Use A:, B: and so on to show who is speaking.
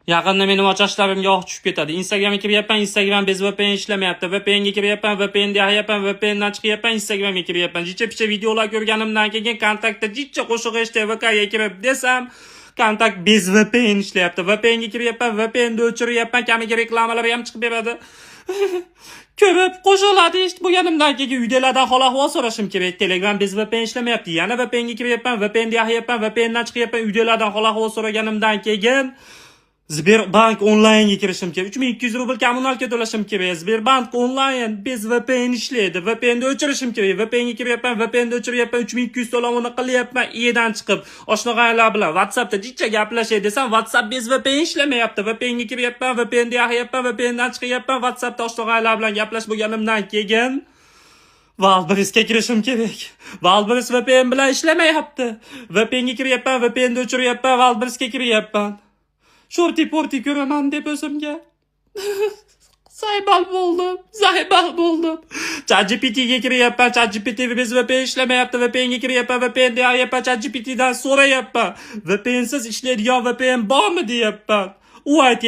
A: Yaqinda mening ochashlarimga oq tushib ketadi. Instagramga kiryapman, Instagram bez VPN ishlamayapti. VPNga kiryapman, VPN deyapman, VPNdan chiqyapman, Instagramga kiryapman. Jicha-picha videolar ko'rganimdan keyin kontaktda jicha qo'shig'i HTVKga kirib desam, kontakt bez VPN ishlayapti. VPNga kiryapman, VPNni o'chiryapman, kamiga reklamalar ham chiqib beradi. Ko'rib qo'shiladi eshitib bo'lganimdan keyin uydalardan hol-ahvol so'rashim kerak. Telegram bez VPN ishlamayapti. Yana VPNga kiryapman, VPN deyapman, VPNdan chiqyapman, uydalardan hol-ahvol so'raganimdan keyin Sberbank online'ga kirishim kerak. 3200 rubl kommunalka to'lashim kerak. Sberbank online bez VPN ishlaydi. VPNni o'chirishim kerak. VPNga kiryapman, VPNni o'chiryapman, 3200 to'lovini qilyapman, iyadan chiqib. Oshno'g'aylar bilan WhatsAppda jicha gaplashay desam, WhatsApp bez VPN ishlamayapti. VPNga kiryapman, VPN deyapman, VPNdan chiqyapman, WhatsAppda oshno'g'aylar bilan gaplash bo'lganimdan keyin Wildberries'ga kirishim kerak. Wildberries VPN bilan ishlamayapti. VPNga kiryapman, VPNni o'chiryapman, Wildberries'ga kiryapman. Shorty-porty ko'raman deb o'zimga saybal bo'ldim. ChatGPTga kiryapman, ChatGPT bez VPN ishlamayapti, VPNga kiryapman, VPN deyapman, ChatGPTdan so'rayapman. VPNsiz ishlaydigan VPN bormi deyapman. U aytyapti